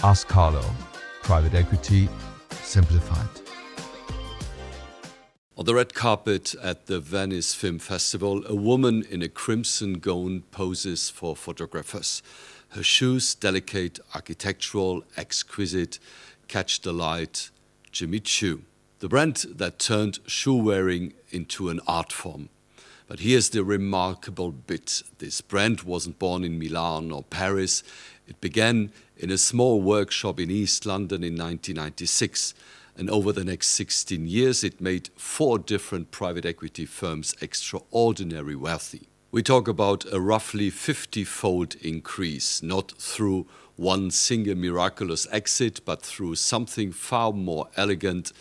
Ask Carlo. Private equity simplified. On the red carpet at the Venice Film Festival, a woman in a crimson gown poses for photographers. Her shoes, delicate, architectural, exquisite, catch the light. Jimmy Choo, the brand that turned shoe wearing into an art form. But here's the remarkable bit. This brand wasn't born in Milan or Paris. It began in a small workshop in East London in 1996. And over the next 16 years, it made 4 different private equity firms extraordinarily wealthy. We talk about a roughly 50-fold increase, not through one single miraculous exit, but through something far more elegant,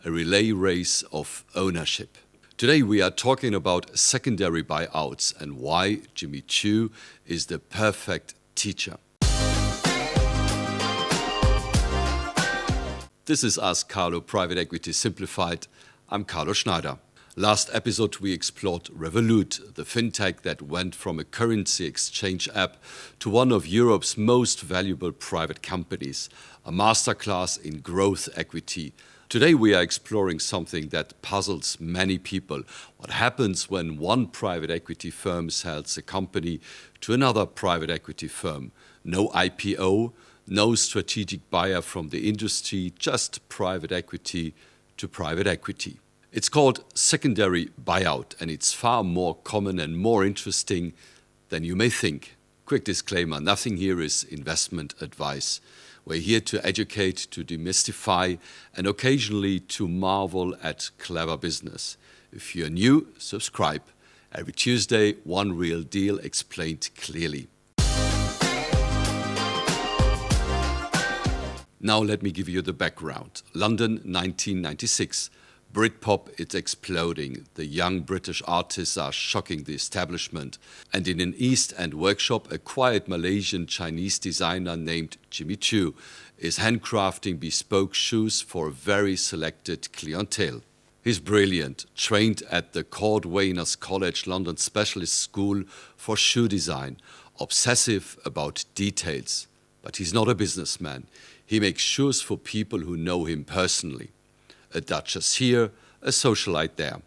a relay race of ownership. Today we are talking about secondary buyouts and why Jimmy Choo is the perfect teacher. This is Ask Carlo, Private Equity Simplified. I'm Carlo Schneider. Last episode we explored Revolut, the fintech that went from a currency exchange app to one of Europe's most valuable private companies, a masterclass in growth equity. Today we are exploring something that puzzles many people. What happens when one private equity firm sells a company to another private equity firm? No IPO, no strategic buyer from the industry, just private equity to private equity. It's called secondary buyout, and it's far more common and more interesting than you may think. Quick disclaimer, nothing here is investment advice. We're here to educate, to demystify, and occasionally to marvel at clever business. If you're new, subscribe. Every Tuesday, one real deal explained clearly. Now let me give you the background. London, 1996. Britpop is exploding. The young British artists are shocking the establishment. And in an East End workshop, a quiet Malaysian-Chinese designer named Jimmy Choo is handcrafting bespoke shoes for a very selected clientele. He's brilliant, trained at the Cordwainers College London Specialist School for Shoe Design, obsessive about details. But he's not a businessman. He makes shoes for people who know him personally. A duchess here, a socialite there.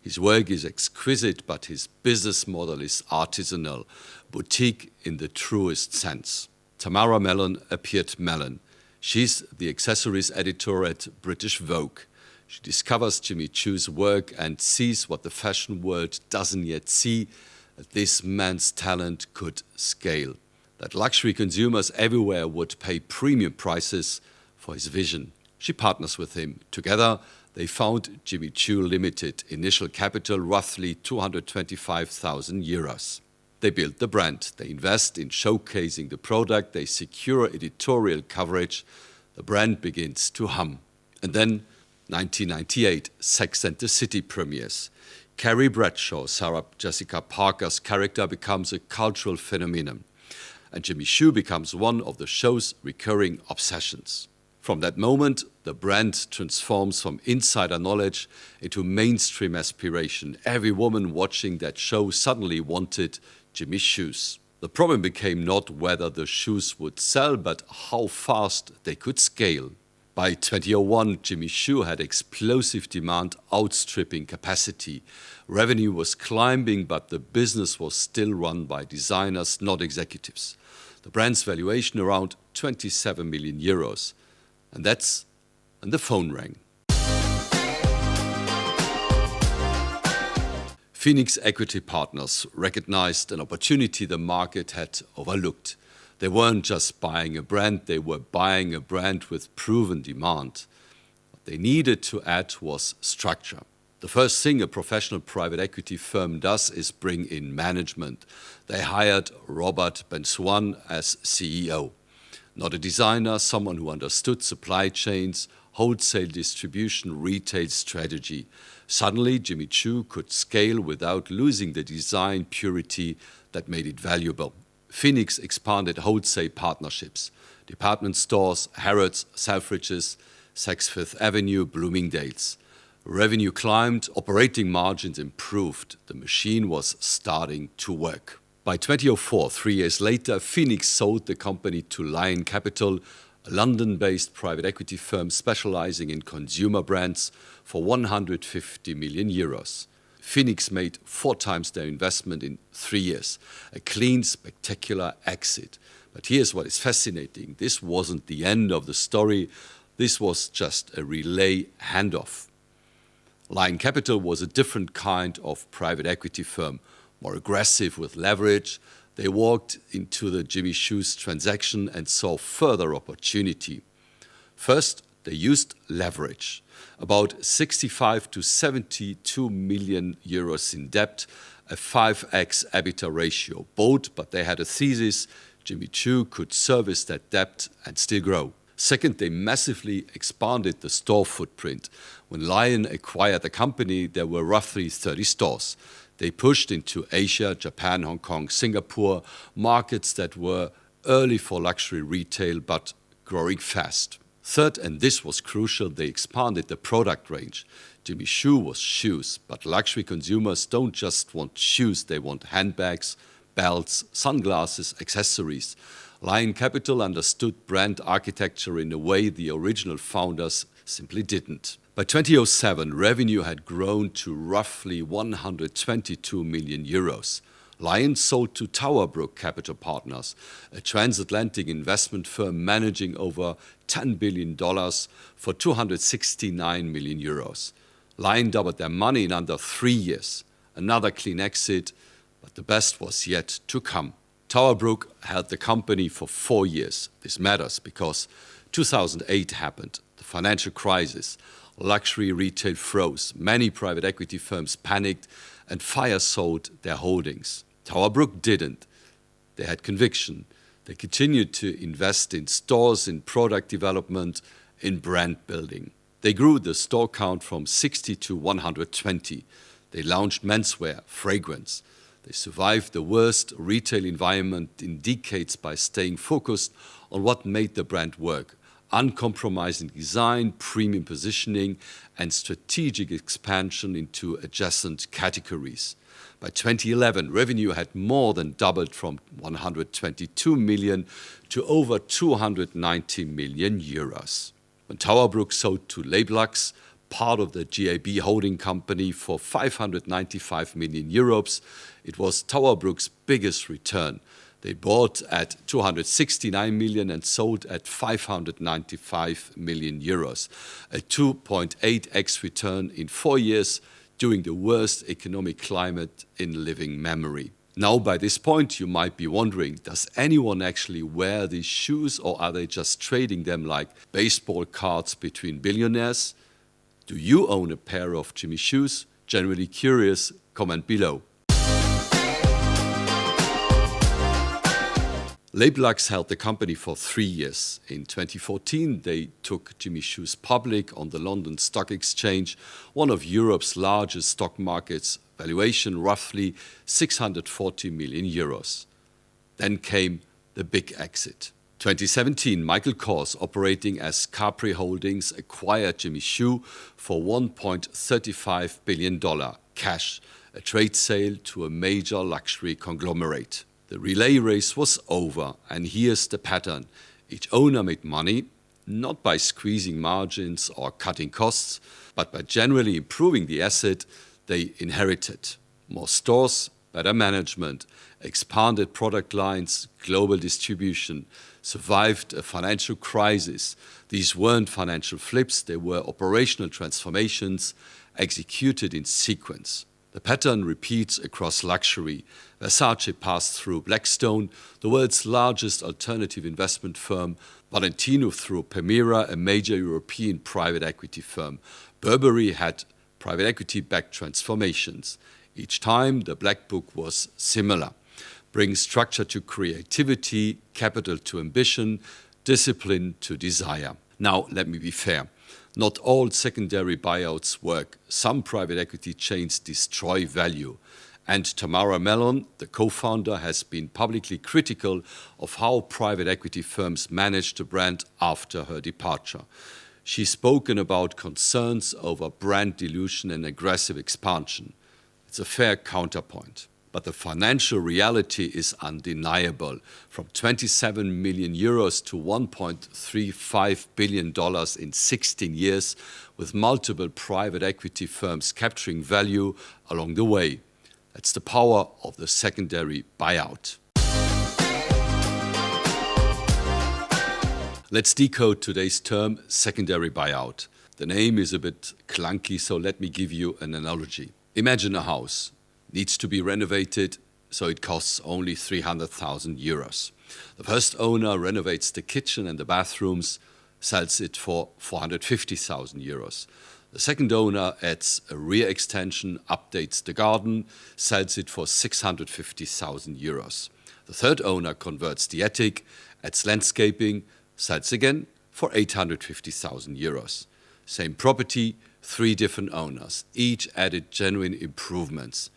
His work is exquisite, but his business model is artisanal, boutique in the truest sense. Tamara Mellon appeared Mellon. She's the accessories editor at British Vogue. She discovers Jimmy Choo's work and sees what the fashion world doesn't yet see, that this man's talent could scale. That luxury consumers everywhere would pay premium prices for his vision. She partners with him. Together, they found Jimmy Choo Limited, initial capital roughly 225,000 euros. They build the brand. They invest in showcasing the product. They secure editorial coverage. The brand begins to hum. And then, 1998, Sex and the City premieres. Carrie Bradshaw, Sarah Jessica Parker's character, becomes a cultural phenomenon. And Jimmy Choo becomes one of the show's recurring obsessions. From that moment, the brand transforms from insider knowledge into mainstream aspiration. Every woman watching that show suddenly wanted Jimmy's shoes. The problem became not whether the shoes would sell, but how fast they could scale. By 2001, Jimmy Choo had explosive demand outstripping capacity. Revenue was climbing, but the business was still run by designers, not executives. The brand's valuation around 27 million euros. And that's when the phone rang. Phoenix Equity Partners recognized an opportunity the market had overlooked. They weren't just buying a brand, they were buying a brand with proven demand. What they needed to add was structure. The first thing a professional private equity firm does is bring in management. They hired Robert Bensuan as CEO. Not a designer, someone who understood supply chains, wholesale distribution, retail strategy. Suddenly, Jimmy Choo could scale without losing the design purity that made it valuable. Phoenix expanded wholesale partnerships. Department stores, Harrods, Selfridges, Saks Fifth Avenue, Bloomingdale's. Revenue climbed, operating margins improved. The machine was starting to work. By 2004, 3 years later, Phoenix sold the company to Lion Capital, a London-based private equity firm specializing in consumer brands, for 150 million euros. Phoenix made 4 times their investment in 3 years, a clean, spectacular exit. But here's what is fascinating. This wasn't the end of the story. This was just a relay handoff. Lion Capital was a different kind of private equity firm, more aggressive with leverage. They walked into the Jimmy Choo's transaction and saw further opportunity. First, they used leverage, about 65 to 72 million euros in debt, a 5x EBITDA ratio. Bold, but they had a thesis: Jimmy Choo could service that debt and still grow. Second, they massively expanded the store footprint. When Lion acquired the company, there were roughly 30 stores. They pushed into Asia, Japan, Hong Kong, Singapore, markets that were early for luxury retail but growing fast. Third, and this was crucial, they expanded the product range. Jimmy Choo was shoes, but luxury consumers don't just want shoes, they want handbags, belts, sunglasses, accessories. Lion Capital understood brand architecture in a way the original founders simply didn't. By 2007, revenue had grown to roughly 122 million euros. Lion sold to Towerbrook Capital Partners, a transatlantic investment firm managing over $10 billion for 269 million euros. Lion doubled their money in under 3 years. Another clean exit, but the best was yet to come. Towerbrook held the company for 4 years. This matters because 2008 happened, the financial crisis. Luxury retail froze. Many private equity firms panicked and fire sold their holdings. Towerbrook didn't. They had conviction. They continued to invest in stores, in product development, in brand building. They grew the store count from 60 to 120. They launched menswear, fragrance. They survived the worst retail environment in decades by staying focused on what made the brand work: uncompromising design, premium positioning, and strategic expansion into adjacent categories. By 2011, revenue had more than doubled from 122 million to over 290 million euros. When Towerbrook sold to Labelux, part of the GAB holding company, for 595 million euros, it was Towerbrook's biggest return. They bought at 269 million and sold at 595 million euros, a 2.8x return in 4 years during the worst economic climate in living memory. Now, by this point, you might be wondering, does anyone actually wear these shoes, or are they just trading them like baseball cards between billionaires? Do you own a pair of Jimmy Choos? Generally curious? Comment below. Labelux held the company for 3 years. In 2014, they took Jimmy Choo's public on the London Stock Exchange, one of Europe's largest stock markets, valuation roughly 640 million euros. Then came the big exit. 2017, Michael Kors, operating as Capri Holdings, acquired Jimmy Choo for $1.35 billion cash, a trade sale to a major luxury conglomerate. The relay race was over, and here's the pattern. Each owner made money, not by squeezing margins or cutting costs, but by generally improving the asset they inherited. More stores, better management, expanded product lines, global distribution, survived a financial crisis. These weren't financial flips, they were operational transformations executed in sequence. The pattern repeats across luxury. Versace passed through Blackstone, the world's largest alternative investment firm, Valentino through Permira, a major European private equity firm. Burberry had private equity-backed transformations. Each time, the black book was similar. Bring structure to creativity, capital to ambition, discipline to desire. Now, let me be fair. Not all secondary buyouts work. Some private equity chains destroy value. And Tamara Mellon, the co-founder, has been publicly critical of how private equity firms managed the brand after her departure. She's spoken about concerns over brand dilution and aggressive expansion. It's a fair counterpoint. But the financial reality is undeniable. From 27 million euros to $1.35 billion in 16 years, with multiple private equity firms capturing value along the way. That's the power of the secondary buyout. Let's decode today's term, secondary buyout. The name is a bit clunky, so let me give you an analogy. Imagine a house. Needs to be renovated, so it costs only 300,000 euros. The first owner renovates the kitchen and the bathrooms, sells it for 450,000 euros. The second owner adds a rear extension, updates the garden, sells it for 650,000 euros. The third owner converts the attic, adds landscaping, sells again for 850,000 euros. Same property, 3 different owners. Each added genuine improvements.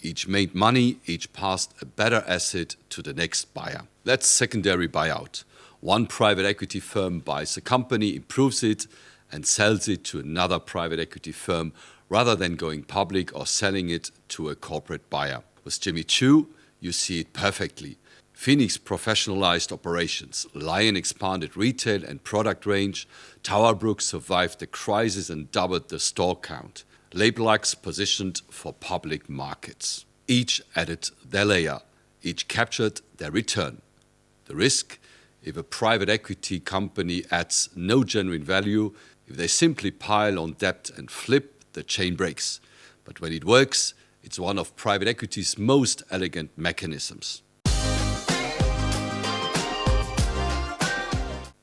Each made money, each passed a better asset to the next buyer. That's secondary buyout. One private equity firm buys a company, improves it, and sells it to another private equity firm rather than going public or selling it to a corporate buyer. With Jimmy Choo, you see it perfectly. Phoenix professionalized operations. Lion expanded retail and product range. Towerbrook survived the crisis and doubled the store count. Labelux positioned for public markets. Each added their layer. Each captured their return. The risk? If a private equity company adds no genuine value, if they simply pile on debt and flip, the chain breaks. But when it works, it's one of private equity's most elegant mechanisms.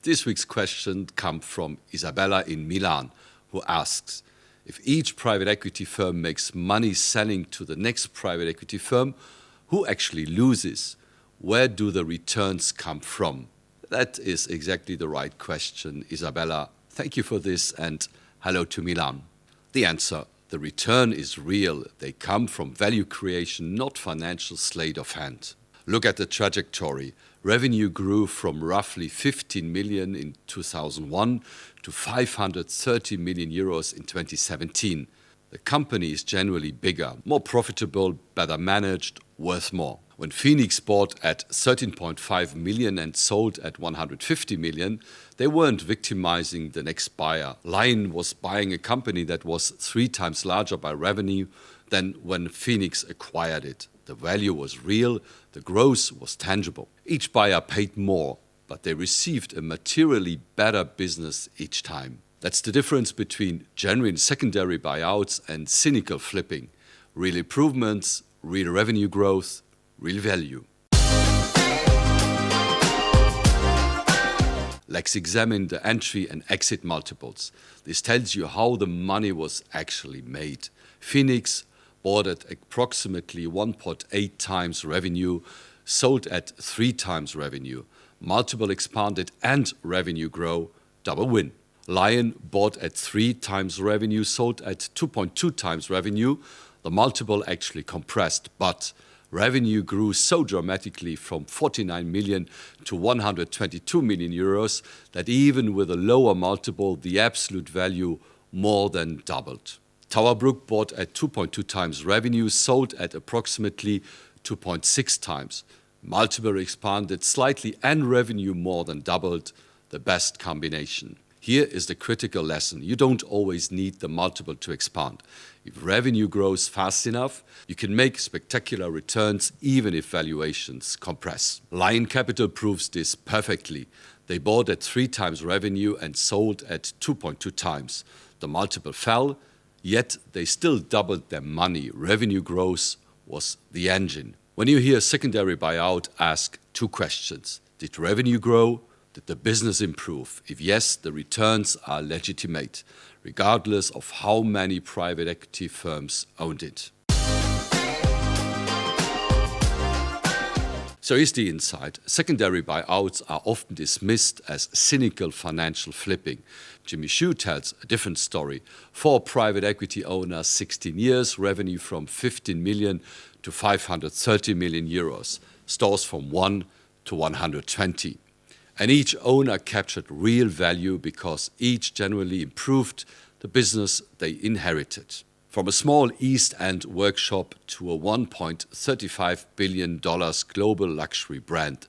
This week's question comes from Isabella in Milan, who asks, if each private equity firm makes money selling to the next private equity firm, who actually loses? Where do the returns come from? That is exactly the right question, Isabella. Thank you for this and hello to Milan. The answer, the return is real. They come from value creation, not financial sleight of hand. Look at the trajectory. Revenue grew from roughly 15 million in 2001 to 530 million euros in 2017. The company is generally bigger, more profitable, better managed, worth more. When Phoenix bought at 13.5 million and sold at 150 million, they weren't victimizing the next buyer. Lion was buying a company that was 3 times larger by revenue than when Phoenix acquired it. The value was real, the growth was tangible. Each buyer paid more, but they received a materially better business each time. That's the difference between genuine secondary buyouts and cynical flipping. Real improvements, real revenue growth, real value. Let's examine the entry and exit multiples. This tells you how the money was actually made. Phoenix bought at approximately 1.8 times revenue, sold at 3 times revenue. Multiple expanded and revenue grow, double win. Lion bought at 3 times revenue, sold at 2.2 times revenue. The multiple actually compressed, but revenue grew so dramatically from 49 million to 122 million euros that even with a lower multiple, the absolute value more than doubled. Towerbrook bought at 2.2 times revenue, sold at approximately 2.6 times. Multiple expanded slightly and revenue more than doubled, the best combination. Here is the critical lesson. You don't always need the multiple to expand. If revenue grows fast enough, you can make spectacular returns even if valuations compress. Lion Capital proves this perfectly. They bought at 3 times revenue and sold at 2.2 times. The multiple fell, yet they still doubled their money. Revenue growth was the engine. When you hear secondary buyout, ask 2 questions. Did revenue grow? Did the business improve? If yes, the returns are legitimate, regardless of how many private equity firms owned it. So here's the insight. Secondary buyouts are often dismissed as cynical financial flipping. Jimmy Choo tells a different story. 4 private equity owners, 16 years, revenue from 15 million to 530 million euros, stores from 1 to 120. And each owner captured real value because each genuinely improved the business they inherited. From a small East End workshop to a $1.35 billion global luxury brand.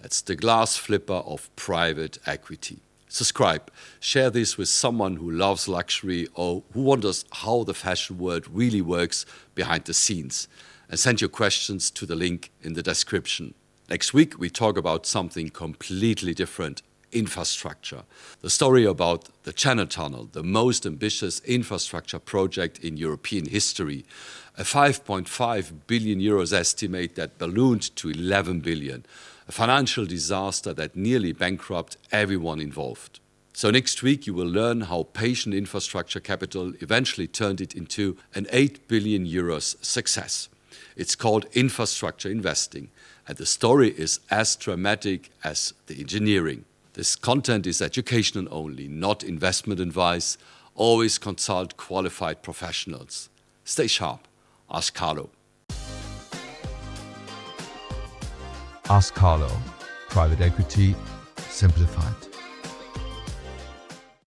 That's the glass flipper of private equity. Subscribe, share this with someone who loves luxury or who wonders how the fashion world really works behind the scenes. And send your questions to the link in the description. Next week, we talk about something completely different. Infrastructure. The story about the Channel Tunnel, the most ambitious infrastructure project in European history. A 5.5 billion euros estimate that ballooned to 11 billion. A financial disaster that nearly bankrupted everyone involved. So next week you will learn how patient infrastructure capital eventually turned it into an 8 billion euros success. It's called infrastructure investing, and the story is as dramatic as the engineering. This content is educational only, not investment advice. Always consult qualified professionals. Stay sharp. Ask Carlo. Ask Carlo. Private equity simplified.